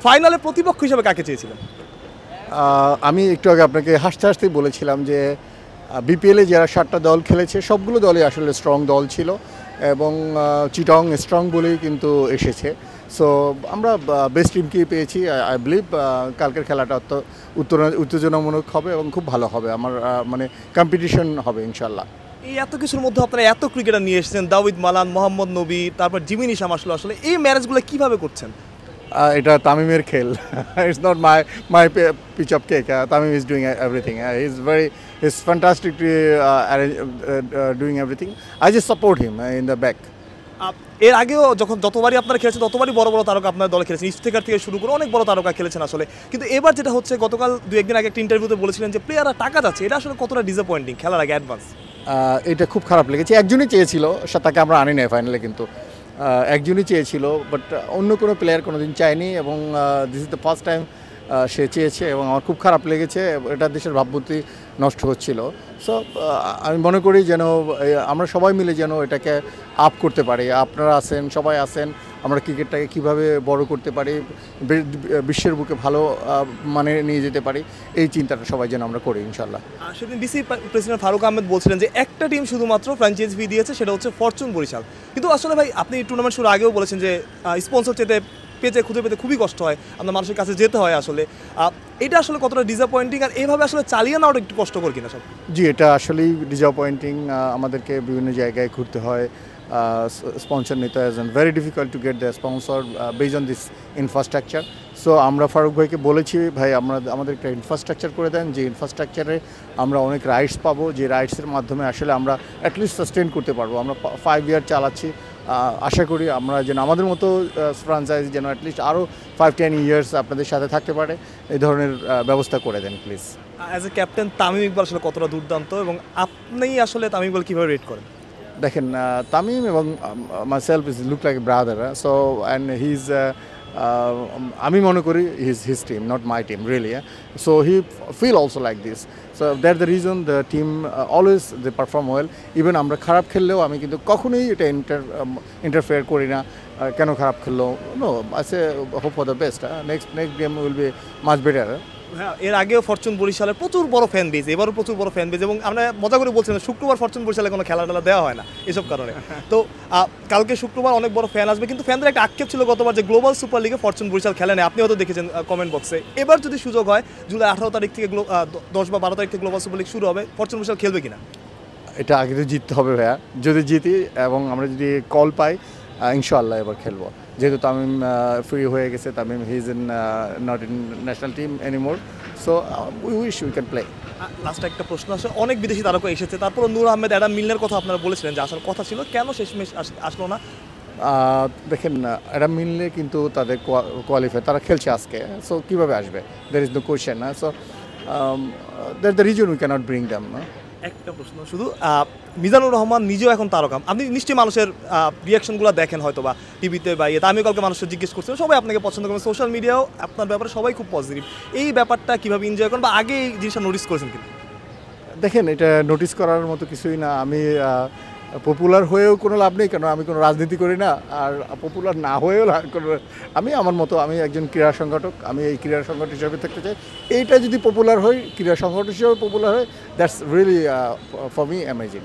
ফাইনালে প্রতিপক্ষ হিসেবে কাকে চেয়েছিলেন? আমি একটু আগে আপনাকে হাসতে হাসতেই বলেছিলাম যে বিপিএলে যারা 7টা দল খেলেছে সবগুলো দলই আসলে স্ট্রং দল ছিল এবং চিটং স্ট্রং বলেই কিন্তু এসেছে। সো আমরা বেস্ট টিমকেই পেয়েছি। আই বিলিভ কালকের খেলাটা উত্তেজনামূলক হবে এবং খুব ভালো হবে। আমার মানে কম্পিটিশন হবে ইনশাল্লাহ। এই এত কিছুর মধ্যে আপনারা এত ক্রিকেটার নিয়ে এসেছেন, দাউদ মালান, মোহাম্মদ নবী, তারপর জিমি নিশাম আসলো। আসলে এই ম্যানেজগুলো কিভাবে করছেন? এটা তামিমের খেল। It's not my piece of cake. Tamim is doing everything. Is fantastic doing everything. I just support him in the back. এর আগেও যতবারই আপনারা খেলেছেন ততবারই বড় বড় তারকা আপনার দলে খেলেছেন, ইফতেখার থেকে শুরু করে অনেক বড় তারকা খেলেছেন আসলে। কিন্তু এবার যেটা হচ্ছে, গতকাল 2-1 দিন আগে একটা ইন্টারভিউতে বলেছিলেন যে প্লেয়াররা টাকা যাচ্ছে, এটা আসলে কতটা ডিসঅ্যাপয়েন্টিং খেলার আগে অ্যাডভান্স? এটা খুব খারাপ লেগেছে। একজনই চেয়েছিল, তাকে আমরা আনি নাই ফাইনালে, কিন্তু একজনই চেয়েছিল, বাট অন্য কোনো প্লেয়ার কোনো দিন চায়নি এবং this is the first time সে চেয়েছে এবং আমার খুব খারাপ লেগেছে। এটা দেশের ভাবমূর্তি নষ্ট হচ্ছিল। সো আমি মনে করি যেন আমরা সবাই মিলে যেন এটাকে আপ করতে পারি। আপনারা আছেন, সবাই আছেন, আমরা ক্রিকেটটাকে কীভাবে বড় করতে পারি, বিশ্বের বুকে ভালো মানে নিয়ে যেতে পারি, এই চিন্তাটা সবাই যেন আমরা করি ইনশাল্লাহ। সেদিন ডিসি প্রেসিডেন্ট ফারুক আহমেদ বলছিলেন যে একটা টিম শুধুমাত্র ফ্র্যাঞ্চাইজি ফি দিয়েছে, সেটা হচ্ছে ফরচুন বরিশাল। কিন্তু আসলে ভাই, আপনি টুর্নামেন্ট শুরু আগেও বলেছেন যে স্পন্সর খুঁজে পেতে খুবই কষ্ট হয়, আপনার মানুষের কাছে যেতে হয়। আসলে এটা আসলে কতটা ডিসঅ্যাপয়েন্টিং, আর এইভাবে আসলে চালিয়ে নেওয়াটা একটু কষ্টকর কিনা সব? জি, এটা আসলেই ডিসঅ্যাপয়েন্টিং। আমাদেরকে বিভিন্ন জায়গায় ঘুরতে হয়, স্পন্সর নিতে হয়, and very difficult to get the sponsor based on this infrastructure. So আমরা ফারুক ভাইকে বলেছি, ভাই আমাদের একটা ইনফ্রাস্ট্রাকচার করে দেন, যে ইনফ্রাস্ট্রাকচারে আমরা অনেক রাইটস পাবো, যে রাইটসের মাধ্যমে আসলে আমরা অ্যাটলিস্ট সাস্টেন করতে পারবো। আমরা 5 ইয়ার চালাচ্ছি, আশা করি আমরা যেন আমাদের মতো ফ্রাঞ্চাইজ যেন অ্যাটলিস্ট আরও 5-10 ইয়ার্স আপনাদের সাথে থাকতে পারে, এই ধরনের ব্যবস্থা করে দেন please. As a captain Tamim Iqbal আসলে কতটা দুর্দান্ত, এবং আপনি আসলে তামিম ইকবাল কীভাবে রেট করেন? দেখেন, তামিম এবং myself is look like brother. So and he is আমি মনে করি his team, not my team really. So he feel also like this. So that the reason the team always they perform well. Even আমরা খারাপ খেললেও আমি কিন্তু কখনোই এটা ইন্টারফেয়ার করি না, কেন খারাপ খেললো, no, I say hope for the best. Next game will be much better. হ্যাঁ, এর আগেও ফরচুন বরিশালের প্রচুর বড় ফ্যান বেজ, এবারও প্রচুর বড় ফ্যান বেজ, এবং আমরা মজা করে বলছিলাম শুক্রবার ফরচুন বরিশালে কোনো খেলা দেওয়া হয় না এসব কারণে। তো কালকে শুক্রবার অনেক বড় ফ্যান আসবে, কিন্তু ফ্যানদের একটা আক্ষেপ ছিল গতবার যে গ্লোবাল সুপার লিগে ফরচুন বরিশাল খেলে নেয়, আপনি হয়তো দেখেছেন কমেন্ট বক্সে। এবার যদি সুযোগ হয়, জুলাই 18 তারিখ থেকে 10 বা 12 তারিখ থেকে গ্লোবাল সুপার লিগ শুরু হবে, ফরচুন বরিশাল খেলবে কিনা? এটা আগে তো জিততে হবে ভাইয়া। যদি জিতি এবং আমরা যদি কল পাই, ইনশাআল্লাহ এবার খেলবো। যেহেতু তামিম ফ্রি হয়ে গেছে, Tamim he is not in national team anymore, so we wish we can play. Last একটা প্রশ্ন আসে, অনেক বিদেশি তারকা এসেছে, তারপর নূর আহমেদ, অ্যাডাম মিলনের কথা আপনারা বলেছিলেন যে আসার কথা ছিল, কেন শেষমেশ আসলো না? দেখেন, অ্যাডাম মিললে কিন্তু তাদের কোয়ালিফাই, তারা খেলছে আজকে, সো কীভাবে আসবে? There is no question. So that the reason we can't bring them. একটা প্রশ্ন শুধু, মিজানুর রহমান নিজেও এখন তারকা, আপনি নিশ্চয়ই মানুষের রিয়াকশনগুলো দেখেন হয়তো বা টিভিতে বা ইয়েতে, আমিও কালকে মানুষের জিজ্ঞেস করছিলাম, সবাই আপনাকে পছন্দ করেন, সোশ্যাল মিডিয়াও আপনার ব্যাপারে সবাই খুব পজিটিভ। এই ব্যাপারটা কীভাবে এনজয় করেন, বা আগে এই জিনিসটা নোটিস করেছেন কিনা? দেখেন, এটা নোটিস করার মতো কিছুই না। আমি পপুলার হয়েও কোনো লাভ নেই, কেন আমি কোনো রাজনীতি করি না, আর পপুলার না হয়েও কোনো, আমি আমার মতো, আমি একজন ক্রীড়া সংগঠক, আমি এই ক্রীড়া সংগঠক হিসেবে থাকতে চাই। এইটা যদি পপুলার হয়, ক্রীড়া সংগঠক হিসেবে পপুলার হয়, that's really for me amazing.